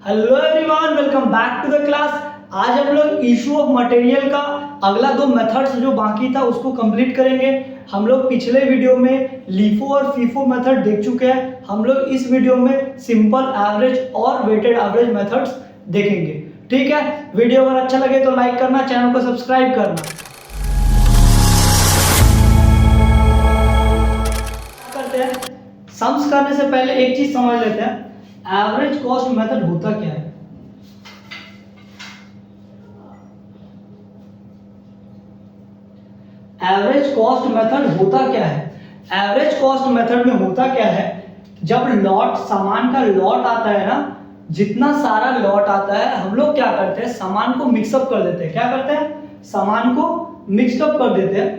Hello everyone, welcome back to the class. आज हम लोग इशू ऑफ मटेरियल का अगला दो मेथड्स जो बाकी था उसको कंप्लीट करेंगे। हम लोग पिछले वीडियो में लीफो और फीफो मेथड देख चुके हैं। हम लोग इस वीडियो में सिंपल एवरेज और वेटेड एवरेज मेथड्स देखेंगे। ठीक है, वीडियो अगर अच्छा लगे तो लाइक करना, चैनल को सब्सक्राइब करना। करते हैं, सम्स करने से पहले एक चीज समझ लेते हैं, एवरेज कॉस्ट मेथड होता क्या है। एवरेज कॉस्ट मेथड होता क्या है? एवरेज कॉस्ट मेथड में होता क्या है, जब लॉट सामान का लॉट आता है ना, जितना सारा लॉट आता है हम लोग क्या करते हैं, सामान को मिक्सअप कर देते हैं। क्या करते हैं? सामान को मिक्सअप कर देते हैं।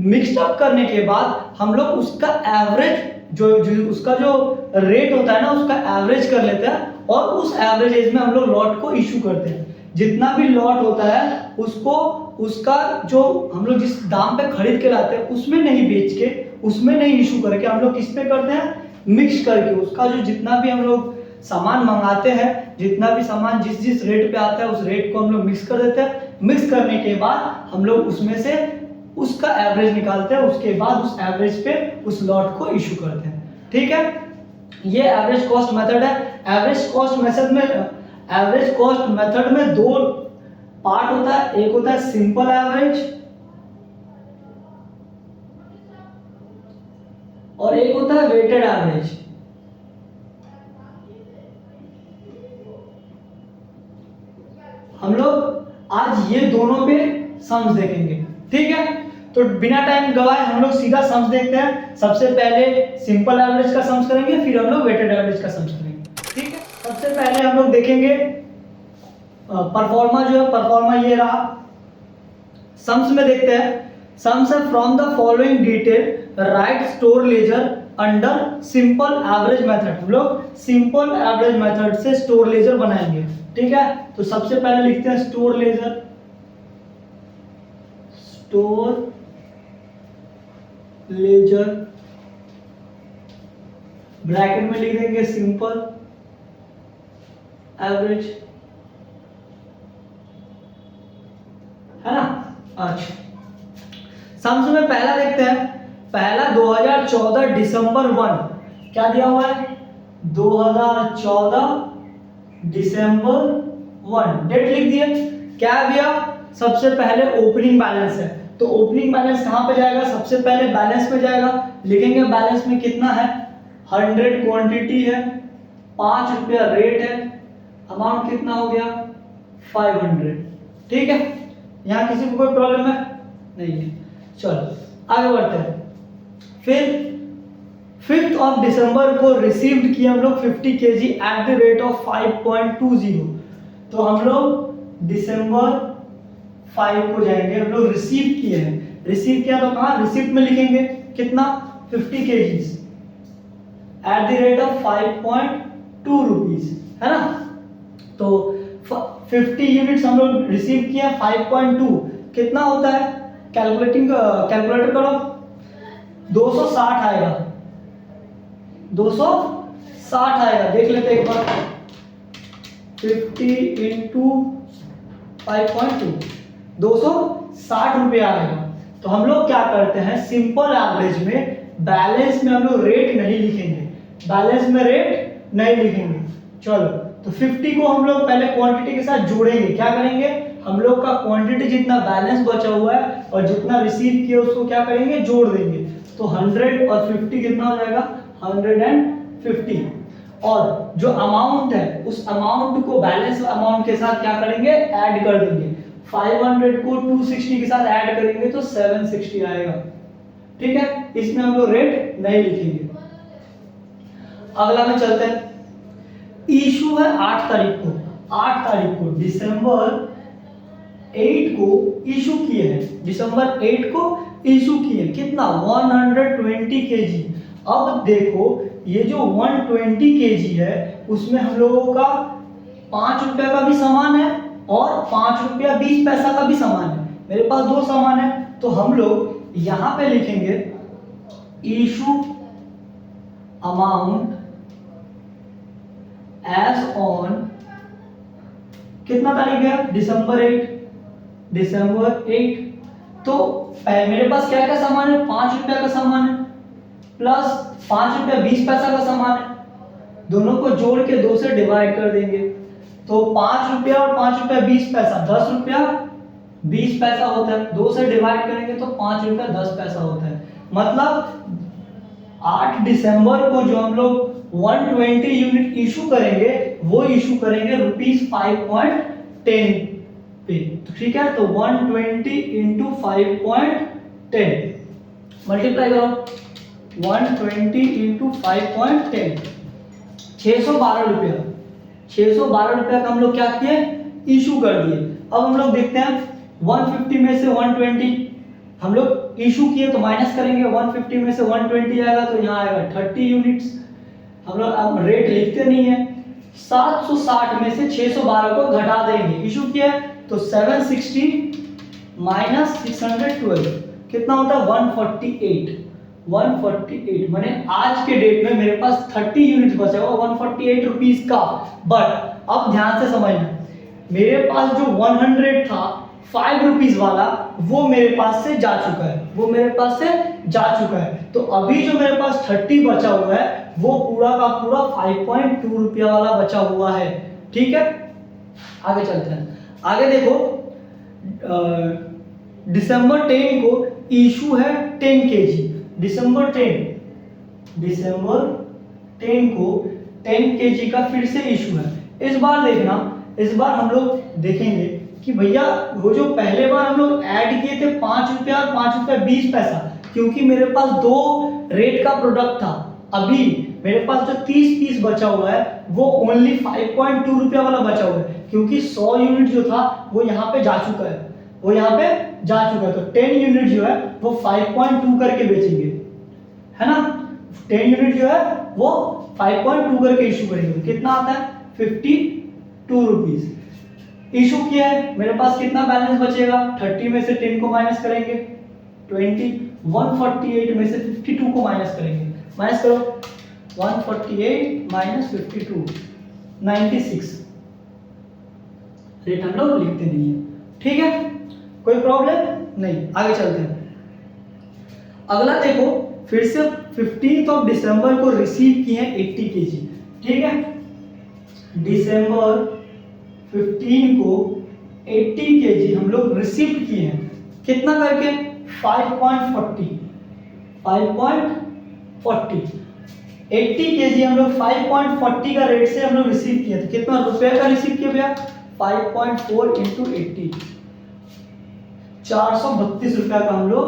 मिक्सअप करने के बाद हम लोग उसका एवरेज जो उसका जो रेट होता है ना, उसका एवरेज कर लेते हैं और उस एवरेज में हम लोग लॉट को इशू करते हैं। जितना भी लॉट होता है उसको उसका जो हम लोग जिस दाम पे खरीद के लाते हैं उसमें नहीं बेच के, उसमें नहीं इशू करके हम लोग किस पे करते हैं, मिक्स करके। उसका जो जितना भी हम लोग सामान मंगाते हैं, जितना भी सामान जिस जिस रेट पे आता है उस रेट को हम लोग मिक्स कर देते हैं। मिक्स करने के बाद हम लोग उसमें से उसका एवरेज निकालते हैं, उसके बाद उस एवरेज पे उस लॉट को इशू करते हैं। ठीक है, ये एवरेज कॉस्ट मेथड है। एवरेज कॉस्ट मेथड में दो पार्ट होता है, एक होता है सिंपल एवरेज और एक होता है वेटेड एवरेज। हम लोग आज ये दोनों पे सम्स देखेंगे। ठीक है, तो बिना टाइम गवाए हम लोग सीधा सम्स देखते हैं। सबसे पहले सिंपल एवरेज का सम्स करेंगे, फिर हम लोग वेटेड एवरेज का सम्स करेंगे। ठीक है, सबसे पहले हम लोग देखेंगे परफॉर्मा जो है, परफॉर्मा ये रहा। सम्स में देखते हैं, सम्स है from the following detail right store laser under simple average method. हम लोग सिंपल एवरेज मेथड से स्टोर लेजर बनाएंगे। ठीक है, तो सबसे पहले लिखते हैं store laser, store laser bracket में लिख देंगे सिंपल एवरेज, है ना। अच्छा, सम्स में पहला देखते हैं, पहला 2014 दिसंबर 1, क्या दिया हुआ है, 2014 दिसंबर 1 डेट लिख दिए। क्या दिया, सबसे पहले ओपनिंग बैलेंस है, तो ओपनिंग बैलेंस कहां पे जाएगा, सबसे पहले बैलेंस में जाएगा। लिखेंगे बैलेंस में कितना है, 100 क्वांटिटी है, 5 रुपया रेट है, अमाउंट कितना हो गया 500। ठीक है, यहां किसी को कोई प्रॉब्लम है नहीं है। चलो आगे बढ़ते हैं। फिर 5th ऑफ दिसंबर को रिसीव्ड किया हम लोग 50 kg at the rate of 5.20। तो हम लोग दिसंबर 5 को जाएंगे, हम लोग रिसीव किए हैं। रिसीव किया तो कहां, रिसिप्ट में लिखेंगे कितना, 50 kg at the rate of 5.2 rupees, है ना। तो 50 यूनिट्स हम लोग रिसीव किया, 5.2 कितना होता है, कैलकुलेटर करो, 260 आएगा, 260 आएगा। देख लेते हैं एक बार, 50 इंटू 5.2 260 रुपया आएगा। तो हम लोग क्या करते हैं, सिंपल एवरेज में बैलेंस में हम लोग रेट नहीं लिखेंगे, बैलेंस में रेट नहीं लिखेंगे। चलो, तो 50 को हम लोग पहले क्वांटिटी के साथ जोड़ेंगे। क्या करेंगे, हम लोग का क्वांटिटी जितना बैलेंस बचा हुआ है और जितना रिसीव किया उसको क्या करेंगे, जोड़ देंगे। तो 100 और 50 कितना हो जाएगा, 150। और जो अमाउंट है उस अमाउंट को बैलेंस अमाउंट के साथ क्या करेंगे, ऐड कर देंगे। 500 को 260 के साथ ऐड करेंगे तो 760 आएगा। ठीक है, इसमें हम लोग रेट नहीं लिखेंगे। अगला में चलते हैं, इशू है 8 तारीख को, 8 तारीख को दिसंबर 8 को इशू किए हैं, दिसंबर 8 को इशू किए, कितना 120 kg। अब देखो ये जो 120 kg है उसमें हम लोगों का 5 रुपया का भी सामान है और 5 रुपया 20 पैसा का भी सामान है। मेरे पास दो सामान है, तो हम लोग यहां पे लिखेंगे इशू अमाउंट as on कितना तारीख गया, दिसंबर 8, दिसंबर 8। तो मेरे पास क्या क्या सामान है, 5 रुपया का सामान है प्लस 5 रुपया 20 पैसा का सामान है, दोनों को जोड़ के 2 से डिवाइड कर देंगे। तो 5 रुपया और 5 रुपया 20 पैसा 10 रुपया 20 पैसा होता है, 2 से डिवाइड करेंगे तो 5 रुपया 10 पैसा होता है। मतलब 8 दिसंबर को जो हम लोग 120 यूनिट इशू करेंगे वो इशू करेंगे ₹5.10 पे। तो ठीक है, तो 120 इंटू 5.10 मल्टीप्लाई करो, 120 इंटू 5.10 612 रुपया, 612 रुपया का हम लोग क्या किए, इशू कर दिए। अब हम लोग देखते हैं 150 में से 120 हम लोग इशू किए तो माइनस करेंगे, 150 में से 120 आएगा तो यहाँ आएगा 30 यूनिट्स। हम लोग अब रेट लिखते नहीं है, 760 में से 612 को घटा देंगे, इशू किया है तो 760 माइनस 612 कितना होता है 148। 148 माने आज के डेट में मेरे पास 30 यूनिट बचा हुआ 148 रुपीस का। बट अब ध्यान से समझना, मेरे पास जो 100 था 5 रुपीस वाला वो मेरे पास से जा चुका है, वो मेरे पास से जा चुका है। तो अभी जो मेरे पास 30 बचा हुआ है वो पूरा का पूरा 5.2 रुपया वाला बचा हुआ है। ठीक है, आगे चलते हैं। आगे देखो दिसंबर 10 को इशू है 10 केजी, दिसंबर 10 को 10 केजी का फिर से इशू है। इस बार देखना, इस बार हम लोग देखेंगे कि भैया वो जो पहले बार हम लोग ऐड किए थे 5 रुपया और 5 रुपया 20 पैसा, क्योंकि मेरे पास 2 रेट का प्रोडक्ट था, अभी मेरे पास जो 30 पीस बचा हुआ है वो ओनली 5.2 रुपया वाला बचा हुआ है, क्योंकि 100 यूनिट जो था वो यहाँ पे जा चुका है, वो यहाँ पे जा चुका है। तो 10 यूनिट जो है वो 5.2 करके बेचेंगे, है ना। 10 यूनिट जो है वो 5.2 करके इशू करेंगे, कितना आता है 52 रुपीस। इशू किया है, मेरे पास कितना बैलेंस बचेगा, 30 में से 10 को माइनस करेंगे 20, 148 में से 52 को माइनस करेंगे, माइनस करो 148 माइनस 52 96। रेट हम लोग लिखते नहीं है, ठीक है, कोई प्रॉब्लम नहीं। आगे चलते हैं। अगला देखो, फिर से 15 दिसंबर को रिसीव किए हैं 80 केजी, ठीक है। दिसंबर 15 को 80 केजी हम लोग रिसीव किए हैं, कितना करके 5.40 80 केजी हम लोग 5.40 का रेट से हम लोग रिसीव किए, तो कितना रुपए का रिसीव किया भैया 5.4 इंटू 80 432 रुपया का हम लोग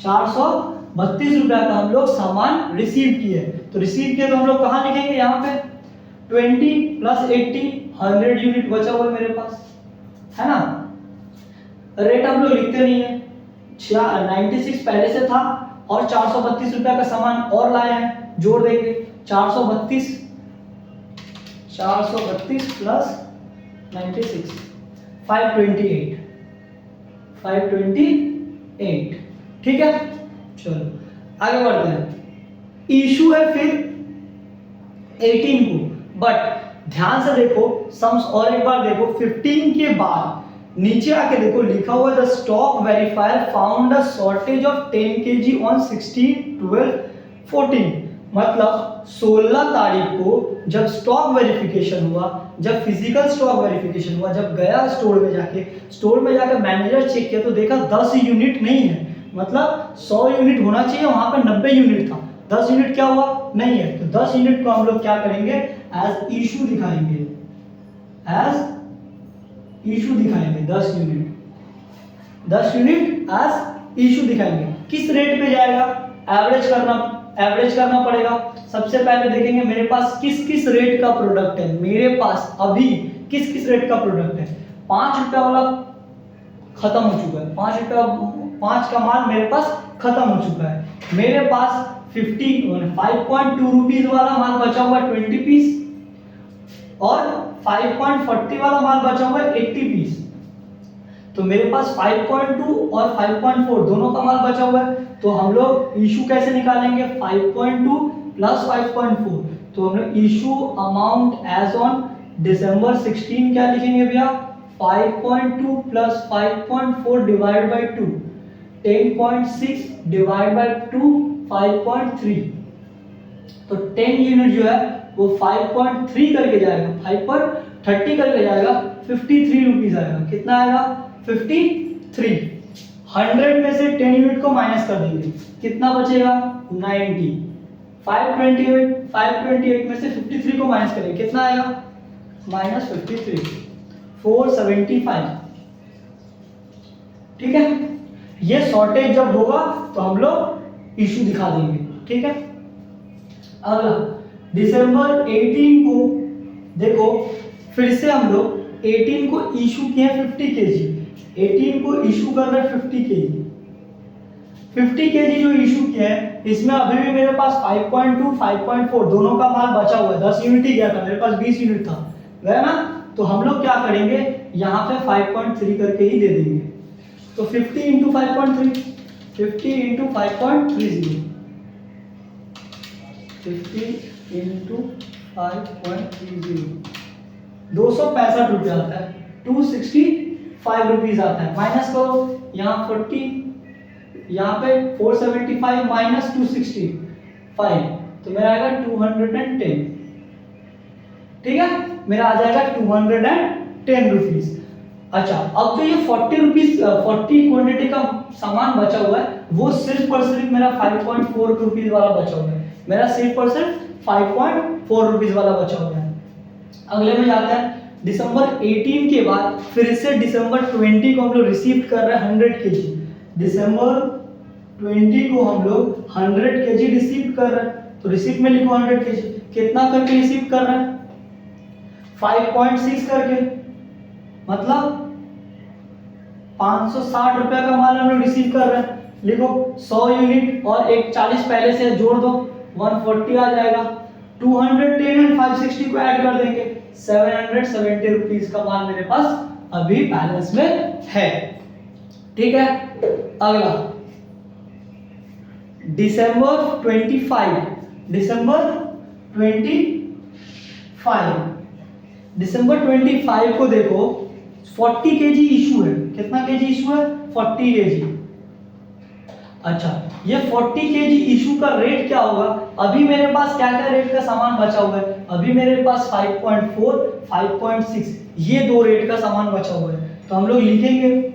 432 रुपया का हम लोग सामान रिसीव किए। तो रिसीव किए तो हम लोग कहाँ लिखेंगे, यहाँ पे 20 प्लस 80 100 यूनिट बचा हुआ है मेरे पास, है ना। रेट हम लोग लिखते नहीं है, 96 पहले से था और 432 रुपया का सामान और लाए हैं, जोड़ देंगे 432 प्लस 96 528, ठीक है। चलो आगे बढ़ते हैं। इशू है फिर 18 को, बट ध्यान से देखो सम्स और एक बार देखो, 15 के बाद नीचे आके देखो लिखा हुआ है the stock verifier found a shortage of 10 KG on 16/12/14। मतलब 16 तारीख को जब स्टॉक वेरिफिकेशन हुआ, जब फिजिकल स्टॉक वेरिफिकेशन हुआ, जब गया स्टोर में जाके मैनेजर चेक किया तो देखा 10 यूनिट नहीं है, मतलब 100 यूनिट होना चाहिए, वहां पे 90 यूनिट था, 10 यूनिट क्या हुआ नहीं है। तो 10 यूनिट को हम लोग क्या करेंगे, एज इशू दिखाएंगे, एज इशू दिखाएंगे 10 यूनिट एज इशू दिखाएंगे। किस रेट पे जाएगा, एवरेज करना पड़ेगा। सबसे पहले देखेंगे मेरे पास किस किस रेट का प्रोडक्ट है, मेरे पास अभी किस किस रेट का प्रोडक्ट है। 5 रुपया वाला खत्म हो चुका है, 5 का माल मेरे पास खत्म हो चुका है। मेरे पास 5.2 रुपीज वाला माल बचा हुआ है 20 पीस, और 5.40 वाला माल बचा हुआ है 80 पीस। तो मेरे पास 5.2 और 5.4 दोनों का माल बचा हुआ है। तो हम लोग इशू कैसे निकालेंगे, 5.2 प्लस 5.4। तो हम लोग issue amount as on December 16 क्या लिखेंगे भैया, 5.2 plus 5.4 divide by 2, 10.6 divide by 2, 5.3। तो 10 यूनिट जो है वो 5.3 करके जाएगा, 5 पर 30 करके जाएगा, 53 रुपीज आएगा। कितना आएगा, 53। 100 में से 10 यूनिट को माइनस कर देंगे, कितना बचेगा, 90। 528 में से 53 को माइनस करेंगे, कितना आएगा, -53, 475। ठीक है, ये शॉर्टेज जब होगा तो हम लोग इशू दिखा देंगे। ठीक है, अगला दिसंबर 18 को देखो, फिर से हम लोग 18 को इशू किए 50 केजी, 18 को इशू कर रहे 50 केजी, 50 केजी जो इशू किए हैं, इसमें अभी भी मेरे पास 5.2 5.4 दोनों का माल बचा हुआ है। 10 यूनिट ही गया था, मेरे पास 20 यूनिट था, गया ना। तो हम लोग क्या करेंगे, यहाँ पे 5.3 करके ही दे देंगे। तो 50 इंटू 5.3, 50 इंटू 5.30, 50 इंटू 5.30, 265 रुपये आता है, 265 रुपीज आता है। माइनस करो, यहाँ 40, यहाँ पे 475 माइनस 265, तो मेरा आएगा 210। ठीक है, मेरा आ जाएगा 210 रुपीज। अच्छा, अब जो ये 40 रुपीज 40 क्वांटिटी का सामान बचा हुआ है, वो सिर्फ और सिर्फ मेरा 5.4 रुपीज वाला बचा हुआ है, मेरा सिर्फ और सिर्फ 5.4 रुपीज वाला बचा हुआ है। अगले में जाते हैं, दिसंबर 18 के बाद फिर से दिसंबर 20 को हम लोग रिसीव कर रहे हैं 100 केजी। दिसंबर 20 को हम लोग 100 केजी रिसीव कर रहे हैं, तो रिसीव में लिखो 100 केजी, कितना करके रिसीव कर रहे हैं, 5.6 करके, मतलब 560 रुपए का माल हम लोग रिसीव कर रहे हैं। लिखो 100 यूनिट और एक 40 पहले से जोड़ दो, 140 आ जाएगा। 210 एंड 560 को ऐड कर देंगे, 770 रुपीज का माल मेरे पास अभी बैलेंस में है। ठीक है, अगला दिसंबर 25, दिसंबर 25 को देखो 40 केजी इशू है। कितना केजी इशू है, 40 केजी। अच्छा, ये 40 केजी इशू का रेट क्या होगा, अभी मेरे पास क्या क्या रेट का सामान बचा हुआ है, अभी मेरे पास 5.4 5.6 ये दो रेट का सामान बचा हुआ है। तो हम लोग लिखेंगे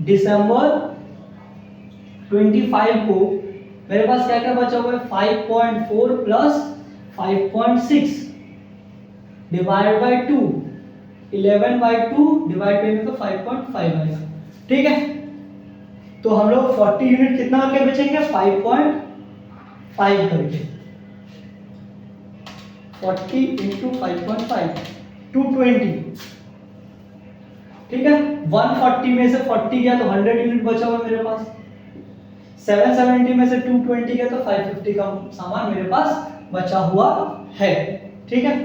दिसंबर 25 को मेरे पास क्या क्या बचा हुआ है, 5.4 प्लस 5.6 डिवाइड बाई 2, 11/2 डिवाइड करेंगे तो 5.5 आएगा। ठीक है, तो हम लोग 40 यूनिट कितना करके बेचेंगे, 5.5 करके, 40 इंटू 5.5, 220। ठीक है, 140 में से 40 गया तो 100 यूनिट बचा हुआ मेरे पास, 770 में से 220 गया तो 550 का सामान मेरे पास बचा हुआ है। ठीक है,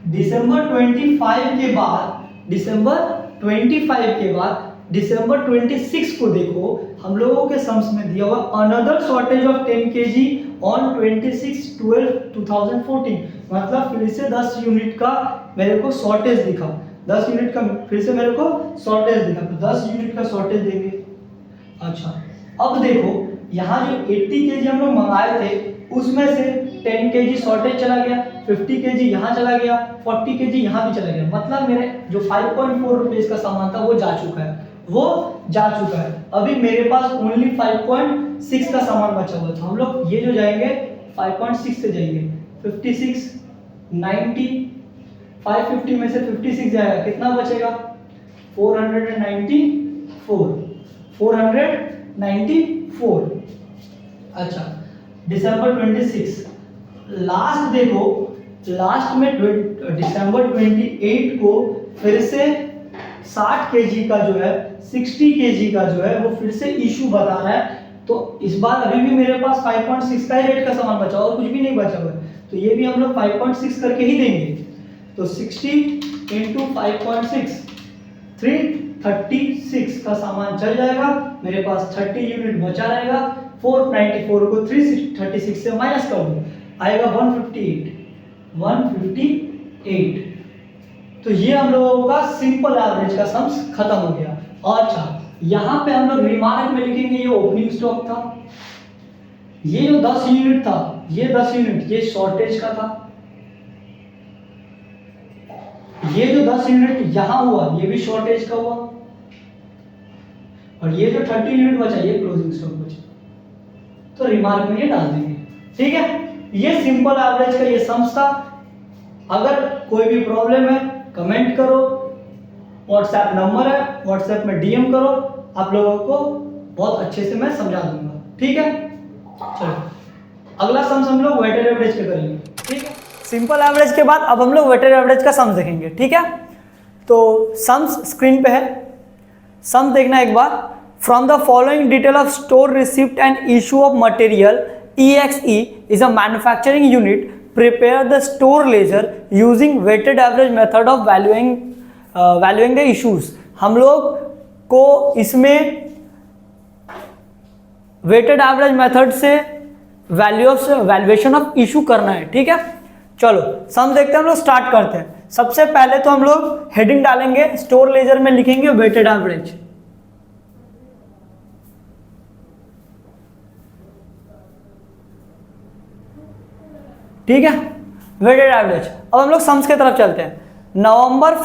दिसंबर 25 के बाद, दिसंबर 25 के बाद दिसंबर 26 को देखो, हम लोगों के सम्स में दिया हुआ another shortage of 10 KG on 26/12/2014, मतलब फिर से 10 यूनिट का मेरे को शॉर्टेज दिखा, 10 यूनिट का फिर से मेरे को शॉर्टेज दिखा, तो 10 यूनिट का शॉर्टेज देंगे। अच्छा, अब देखो यहाँ जो 80 केजी हम लोग मंगाए थे उसमें से 10 केजी शॉर्टेज चला गया, 50 केजी यहाँ चला गया, 40 केजी यहाँ भी चला गया, मतलब मेरे जो 5.4 रुपीज का सामान था वो जा चुका है, वो जा चुका है। अभी मेरे पास ओनली 5.6 का सामान बचा हुआ है, तो हम लोग ये जो जाएंगे 5.6 से जाएंगे, 56 90 550 में से 56 जाएगा, कितना बचेगा, 494। अच्छा, दिसंबर 26 लास्ट देखो, लास्ट में दिसंबर 28 को फिर से 60 केजी का जो है, 60 केजी का जो है वो फिर से इशू बता रहा है। तो इस बार अभी भी मेरे पास 5.6 का ही रेट का सामान बचा और कुछ भी नहीं बचा हुआ है, तो ये भी हम लोग 5.6 करके ही देंगे। तो 60 इंटू 5.6 336 का सामान चल जाएगा, मेरे पास 30 यूनिट बचा रहेगा। 494 को 336 से माइनस कर दो, आएगा 158 8। तो ये हम लोगों का सिंपल एवरेज का सम्स खत्म हो गया। और अच्छा, यहाँ पे हम लोग रिमार्क में लिखेंगे ये ओपनिंग स्टॉक था, ये जो 10 यूनिट था, ये 10 यूनिट ये शॉर्टेज का था, ये जो 10 यूनिट यहाँ हुआ ये भी शॉर्टेज का हुआ, और ये जो 30 यूनिट बचा ये क्लोजिंग स्टॉक बचा। तो रिमार्क में ये डाल देंगे। ठीक है, ये सिंपल एवरेज का ये सम्स था। अगर कोई भी प्रॉब्लम है कमेंट करो, व्हाट्सएप नंबर है, व्हाट्सएप में डीएम करो, आप लोगों को बहुत अच्छे से मैं समझा दूंगा। ठीक है, चलो अगला सम्स हम लोग वेटेड एवरेज पे करेंगे। ठीक है, सिंपल एवरेज के बाद अब हम लोग वेटेड एवरेज का सम्स देखेंगे। ठीक है, तो सम्स स्क्रीन पे है, सम देखना एक बार। From the following detail of store receipt and issue of material, EXE is a manufacturing unit. Prepare the store ledger using weighted average method of valuing the issues. हम लोग को इसमें weighted average method से valuation of issue करना है। ठीक है, चलो सम देखते हैं, हम लोग स्टार्ट करते हैं। सबसे पहले तो हम लोग हेडिंग डालेंगे, स्टोर लेजर में लिखेंगे वेटेड एवरेज। ठीक है, वेटेड एवरेज। अब हम लोग सम्स की तरफ चलते हैं। नवंबर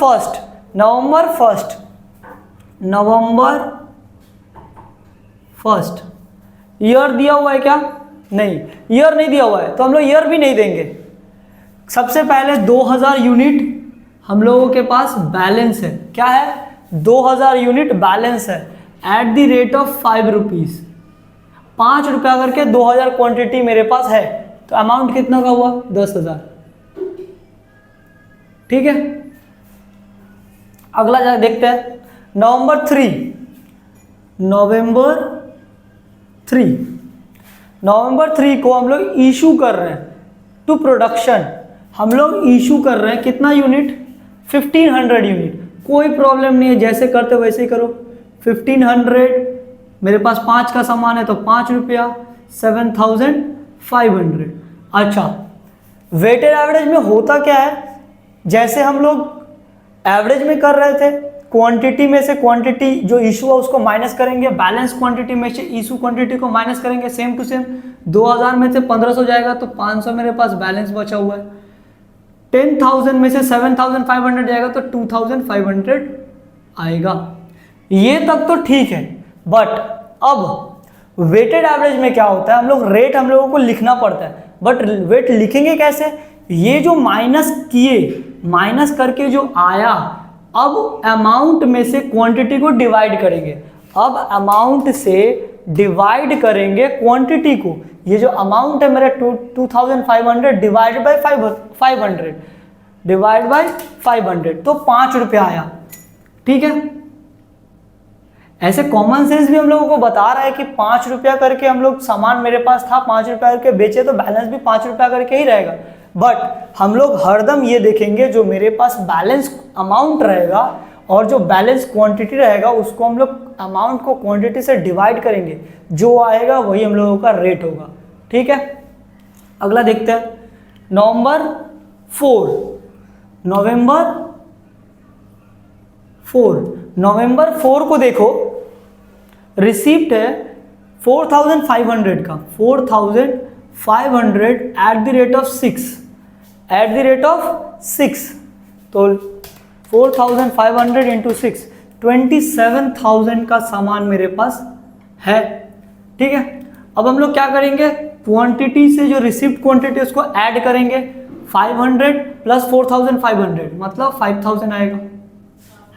फर्स्ट ईयर दिया हुआ है क्या? नहीं, ईयर नहीं दिया हुआ है, तो हम लोग ईयर भी नहीं देंगे। सबसे पहले 2000 यूनिट हम लोगों के पास बैलेंस है। क्या है? 2000 यूनिट बैलेंस है at the rate of 5 rupees. 5 रुपया करके 2000 क्वांटिटी मेरे पास है, तो अमाउंट कितना का हुआ? 10,000। ठीक है, अगला जा देखते हैं। नवंबर 3 को हम लोग इशू कर रहे हैं टू प्रोडक्शन। हम लोग इशू कर रहे हैं कितना यूनिट? 1500 यूनिट। कोई प्रॉब्लम नहीं है, जैसे करते वैसे ही करो। 1500 मेरे पास 5 का सामान है तो 5 रुपया, 7500। अच्छा, वेटेड एवरेज में होता क्या है, जैसे हम लोग एवरेज में कर रहे थे, क्वांटिटी में से क्वांटिटी जो इशू है उसको माइनस करेंगे, बैलेंस क्वांटिटी में से इशू क्वांटिटी को माइनस करेंगे, सेम टू सेम। 2000 में से 1500 जाएगा तो 500 मेरे पास बैलेंस बचा हुआ है। 10,000 में से 7500 जाएगा तो 2500 आएगा। ये तक तो ठीक है, बट अब वेटेड एवरेज में क्या होता है, हम लोग रेट हम लोगों को लिखना पड़ता है, बट वेट लिखेंगे कैसे? ये जो माइनस किए, माइनस करके जो आया, अब अमाउंट में से क्वांटिटी को डिवाइड करेंगे। अब अमाउंट से डिवाइड करेंगे क्वांटिटी को। ये जो अमाउंट है मेरा 2500 डिवाइड बाय 500 डिवाइड बाय 500, तो 5 रुपया आया। ठीक है, ऐसे कॉमन सेंस भी हम लोगों को बता रहा है कि 5 रुपया करके हम लोग सामान मेरे पास था, 5 रुपया करके बेचे तो बैलेंस भी 5 रुपया करके ही रहेगा। बट हम लोग हरदम ये देखेंगे जो मेरे पास बैलेंस अमाउंट रहेगा और जो बैलेंस क्वांटिटी रहेगा उसको हम लोग अमाउंट को क्वांटिटी से डिवाइड करेंगे, जो आएगा वही हम लोगों का रेट होगा। ठीक है, अगला देखते हैं। नवंबर 4 को देखो, रिसीप्ट है 4500 का, 4500 एट द रेट ऑफ 6, तो 4500 इंटू 6, 27,000 का सामान मेरे पास है। ठीक है, अब हम लोग क्या करेंगे, क्वांटिटी से जो रिसिप्ट क्वांटिटी उसको ऐड करेंगे। 500 प्लस 4500 मतलब 5000 आएगा,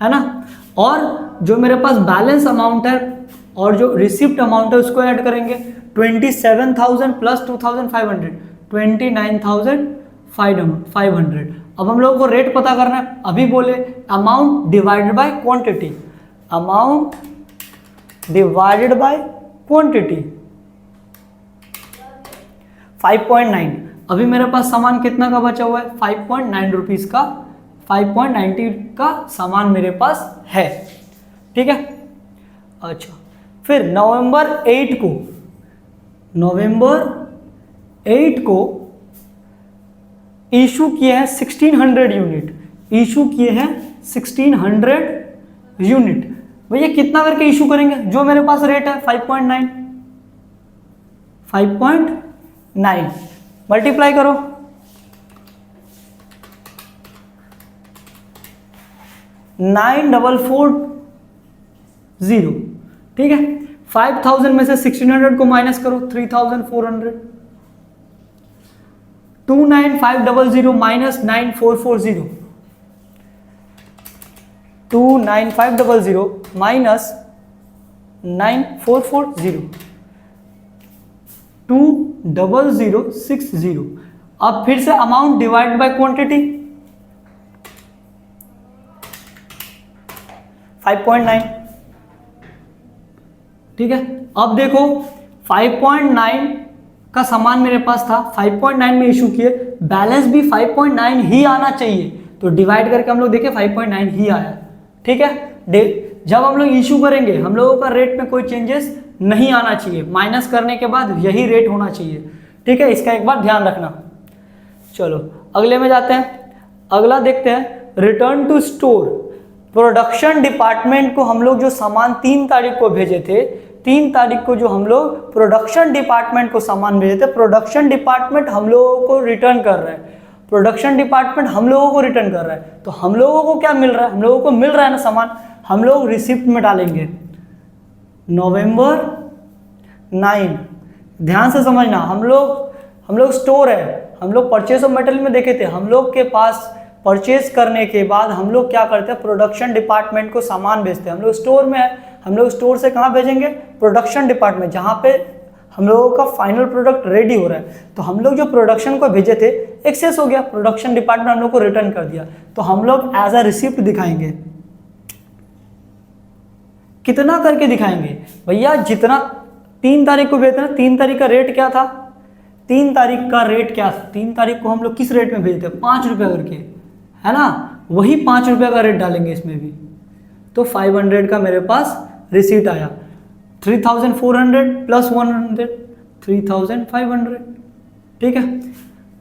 है ना। और जो मेरे पास बैलेंस अमाउंट है और जो रिसिप्ट अमाउंट है उसको ऐड करेंगे। 27,000 प्लस 2500 29,500। अब हम लोगों को रेट पता करना है। अभी बोले amount divided by quantity, amount divided by quantity 5.9। अभी मेरे पास सामान कितना का बचा हुआ है? 5.9 रुपीज का, 5.90 का सामान मेरे पास है। ठीक है, अच्छा, फिर नवंबर 8 को इशू किए हैं 1600 यूनिट, इशू किए हैं 1600 यूनिट। भैया कितना करके इशू करेंगे, जो मेरे पास रेट है 5.9, 5.9 मल्टीप्लाई करो, 9440, ठीक है। 5000 में से 1600 को माइनस करो, 3400, 29500 माइनस 9440, 29500 माइनस 9440, 20060। अब फिर से अमाउंट डिवाइड बाय क्वांटिटी, 5.9, ठीक है। अब देखो 5.9 का सामान मेरे पास था, 5.9 में इशू किए, बैलेंस भी 5.9 ही आना चाहिए, तो डिवाइड करके हम लोग देखें 5.9 ही आया, ठीक है। जब हम लोग इशू करेंगे हम लोगों का रेट में कोई चेंजेस नहीं आना चाहिए, माइनस करने के बाद यही रेट होना चाहिए, ठीक है। इसका एक बार ध्यान रखना। चलो अगले में जाते हैं, अगला देखते हैं, return to store. Production department को हम लोग जो सामान 3 तारीख को भेजे थे, 3 तारीख को जो हम लोग प्रोडक्शन डिपार्टमेंट को सामान भेजे थे, प्रोडक्शन डिपार्टमेंट हम लोगों को रिटर्न कर रहा है, प्रोडक्शन डिपार्टमेंट हम लोगों को रिटर्न कर रहा है, तो हम लोगों को क्या मिल रहा है, हम लोगों को मिल रहा है ना सामान, हम लोग रिसिप्ट में डालेंगे नवंबर 9। ध्यान से समझना, हम लोग स्टोर है, हम लोग परचेज ऑफ मटेरियल में देखे थे, हम लोग के पास परचेज करने के बाद हम लोग क्या करते हैं, प्रोडक्शन डिपार्टमेंट को सामान भेजते हैं। हम लोग स्टोर में है, हम लोग स्टोर से कहाँ भेजेंगे, प्रोडक्शन डिपार्टमेंट, जहाँ पे हम लोगों का फाइनल प्रोडक्ट रेडी हो रहा है। तो हम लोग जो प्रोडक्शन को भेजे थे एक्सेस हो गया, प्रोडक्शन डिपार्टमेंट हम लोग को रिटर्न कर दिया, तो हम लोग एज अ रिसिप्ट दिखाएंगे। कितना करके दिखाएंगे भैया, जितना 3 तारीख को भेजते ना, 3 तारीख का रेट क्या था, 3 तारीख का रेट क्या था, 3 तारीख को हम लोग किस रेट में भेजते हैं, 5 रुपये करके, है ना, वही 5 रुपये का रेट डालेंगे इसमें भी, तो 500 का मेरे पास रिसीट आया, 3400 प्लस 100, 3500, ठीक है।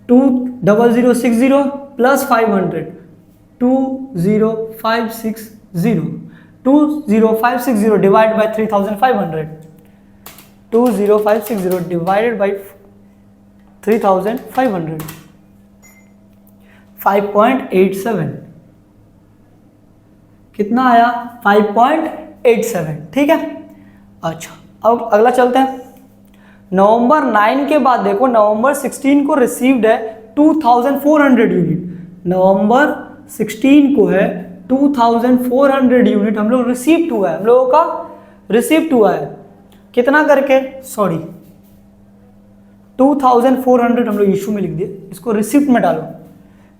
20060 plus 500, 20560, 20560 divide by 3500, 20560 divided by 3500, 5.87, कितना आया, 5.87, ठीक है। अच्छा अब अगला चलते हैं, नवंबर 9 के बाद देखो, नवंबर 16 को रिसीव्ड है 2400 यूनिट, नवंबर 16 को है 2400 यूनिट हम लोग रिसीव्ड हुआ है, हम लोगों का रिसीव्ड हुआ है, कितना करके, सॉरी 2400 हम लोग इशू में लिख दिए, इसको रिसिप्ट में डालो,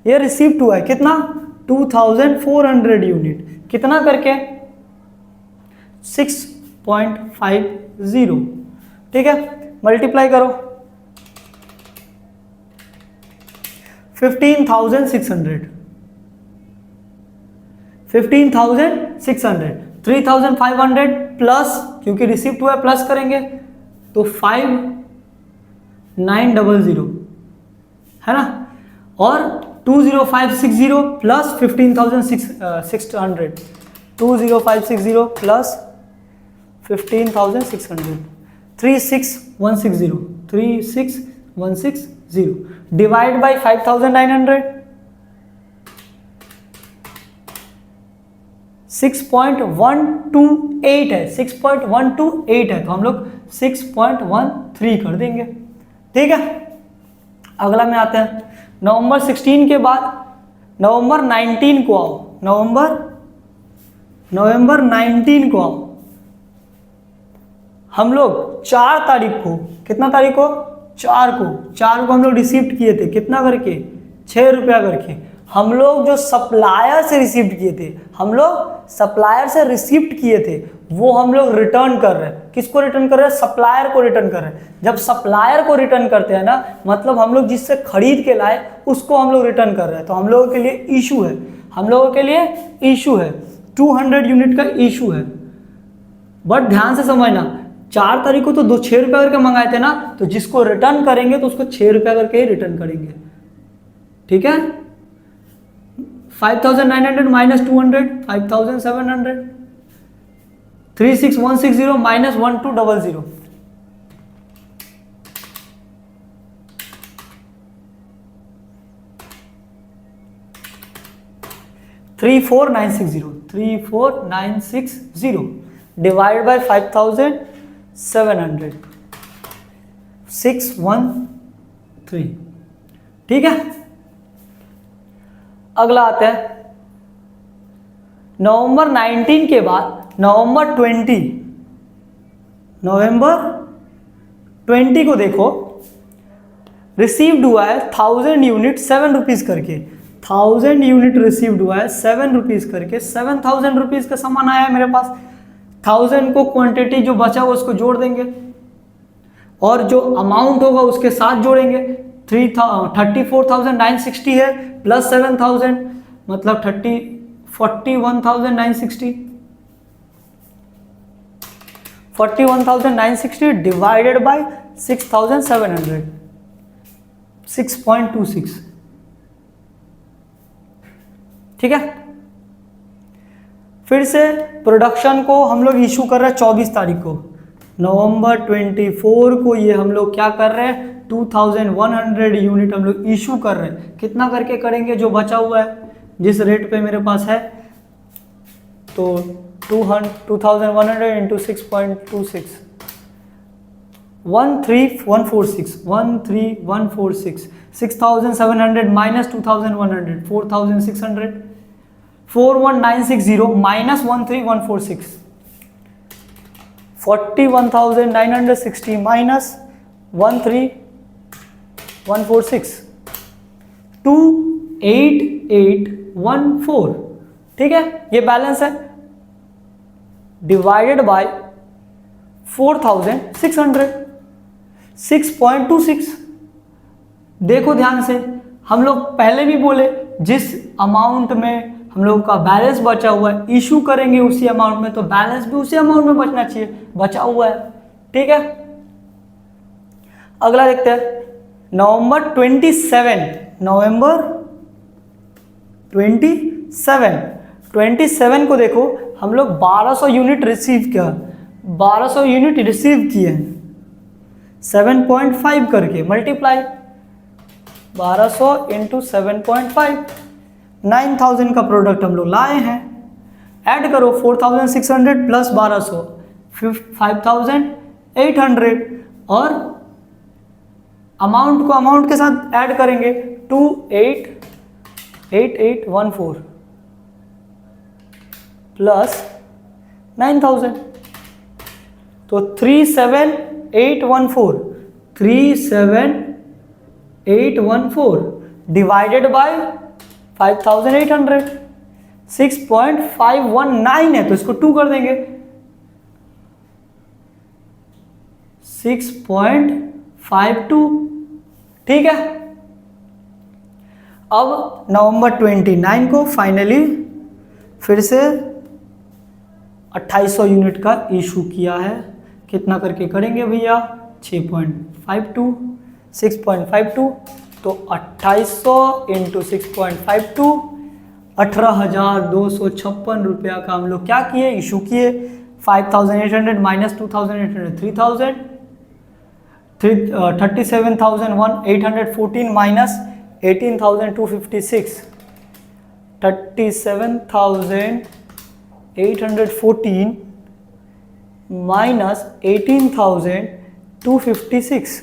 ये रिसिप्ट हुआ है कितना, 2400 यूनिट, कितना करके 6.50, ठीक है। मल्टीप्लाई करो 15,600, 15,600, 3,500 प्लस, क्योंकि रिसिप्ट हुआ है प्लस करेंगे तो 5,900, है ना, और 20560 प्लस 15,600, 20560 प्लस 15,600, 36160, 36160 डिवाइड बाय 5,900, 6.128 है, 6.128 है, तो हम लोग 6.13 कर देंगे, ठीक है। अगला में आते हैं, नवंबर 16 के बाद नवंबर 19 को आओ, नवंबर 19 को आओ, हम लोग 4 तारीख को, कितना तारीख को, 4 को हम लोग रिसीव्ड किए थे, कितना करके, 6 रुपया करके। हम लोग जो सप्लायर से रिसीव्ड किए थे, हम लोग सप्लायर से रिसीव्ड किए थे, वो हम लोग रिटर्न कर रहे हैं, किसको रिटर्न कर रहे हैं, सप्लायर को रिटर्न कर रहे हैं। जब सप्लायर को रिटर्न करते हैं ना, मतलब हम लोग जिससे खरीद के लाए उसको हम लोग रिटर्न कर रहे हैं, तो हम लोगों के लिए इशू है, हम लोगों के लिए इशू है, 200 यूनिट का इशू है। बट ध्यान से समझना, 4 तारीख को तो 6 रुपया करके मंगाए थे ना, तो जिसको रिटर्न करेंगे तो उसको 6 रुपया करके ही रिटर्न करेंगे, ठीक है, 5900 माइनस 200 5700, 36160 माइनस 1200, 34960 डिवाइड बाय 5700, 613। ठीक है, अगला आता है नवंबर 19 के बाद नवंबर 20 को देखो, रिसीव्ड हुआ है 1000 यूनिट 7 रुपीज करके, 1000 यूनिट रिसीव्ड हुआ है 7 रुपीज करके, 7000 रुपीज का सामान आया है मेरे पास। 1000 को क्वांटिटी जो बचा हुआ उसको जोड़ देंगे और जो अमाउंट होगा उसके साथ जोड़ेंगे। 34,960 है प्लस 7,000 मतलब 41,960, 41,960 डिवाइडेड बाय 6,700, 6.26। ठीक है, फिर से प्रोडक्शन को हम लोग इशू कर रहे हैं 24 तारीख को, नवंबर 24 को ये हम लोग क्या कर रहे हैं, 2100 यूनिट हम लोग इशू कर रहे हैं। कितना करके करेंगे, जो बचा हुआ है जिस रेट पे मेरे पास है, तो 2100 इंटू 6.26, 13146, 6700 माइनस 2100, 4600, 41960 माइनस 13146, 41,960 माइनस 13146, 28814। ठीक है, ये बैलेंस है डिवाइडेड बाय 4600, 6.26। देखो ध्यान से, हम लोग पहले भी बोले जिस अमाउंट में हम लोग का बैलेंस बचा हुआ है इशू करेंगे उसी अमाउंट में, तो बैलेंस भी उसी अमाउंट में बचना चाहिए, बचा हुआ है। ठीक है, अगला देखते हैं नवंबर 27 को देखो, हम लोग 1200 यूनिट रिसीव किया, 1200 यूनिट रिसीव किए हैं, 7.5 करके मल्टीप्लाई 1200 इंटू 7.5, 9000 का प्रोडक्ट हम लोग लाए हैं। ऐड करो 4600 प्लस 1200, 5800 और अमाउंट को अमाउंट के साथ ऐड करेंगे 288814 प्लस 9000, तो 37814 डिवाइडेड बाय 5800, 6.519 है तो इसको 2 कर देंगे, 6.52। ठीक है, अब नवंबर 29 को फाइनली फिर से 2800 यूनिट का इशू किया है। कितना करके करेंगे भैया, 6.52, 6.52, तो 2800 इंटू 6.52, 18,256 रुपया का हम लोग क्या किए, इशू किए। 5,800 माइनस 2,800, 3,000, 37,814 माइनस 18,256, 37,814 माइनस 18,256,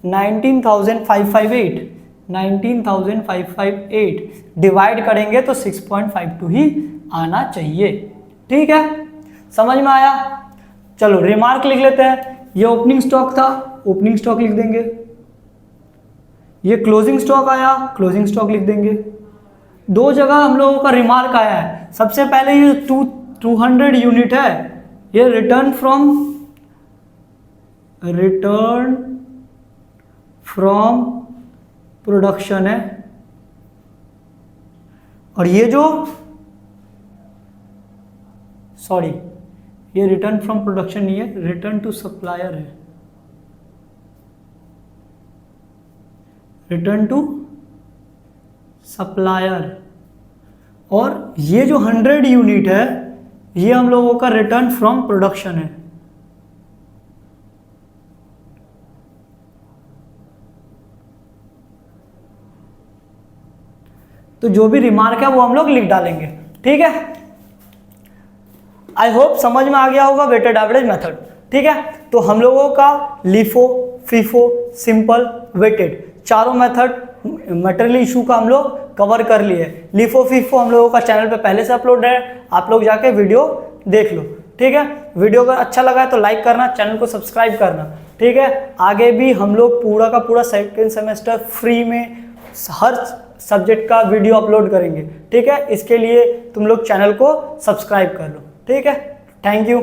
19,558 डिवाइड करेंगे तो 6.52 ही आना चाहिए। ठीक है, समझ में आया। चलो रिमार्क लिख लेते हैं। ये ओपनिंग स्टॉक था, ओपनिंग स्टॉक लिख देंगे। ये क्लोजिंग स्टॉक आया, क्लोजिंग स्टॉक लिख देंगे। दो जगह हम लोगों का रिमार्क आया है। सबसे पहले ये 200 यूनिट है, ये रिटर्न फ्रॉम प्रोडक्शन है, और ये जो ये रिटर्न फ्रॉम प्रोडक्शन नहीं है, रिटर्न टू सप्लायर है, रिटर्न टू सप्लायर, और ये जो 100 यूनिट है ये हम लोगों का रिटर्न फ्रॉम प्रोडक्शन है। तो जो भी रिमार्क है वो हम लोग लिख डालेंगे, ठीक है। आई होप समझ में आ गया होगा वेटेड एवरेज मेथड, ठीक है। तो हम लोगों का लिफो, फीफो, सिंपल, वेटेड चारों मेथड मटेरियल इशू का हम लोग कवर कर लिए। लिफो फीफो हम लोगों का चैनल पे पहले से अपलोड है, आप लोग जाके वीडियो देख लो, ठीक है। वीडियो अगर अच्छा लगा है तो लाइक करना, चैनल को सब्सक्राइब करना, ठीक है। आगे भी हम लोग पूरा का पूरा सेकेंड सेमेस्टर फ्री में हर सब्जेक्ट का वीडियो अपलोड करेंगे, ठीक है। इसके लिए तुम लोग चैनल को सब्सक्राइब कर लो, ठीक है। Thank you.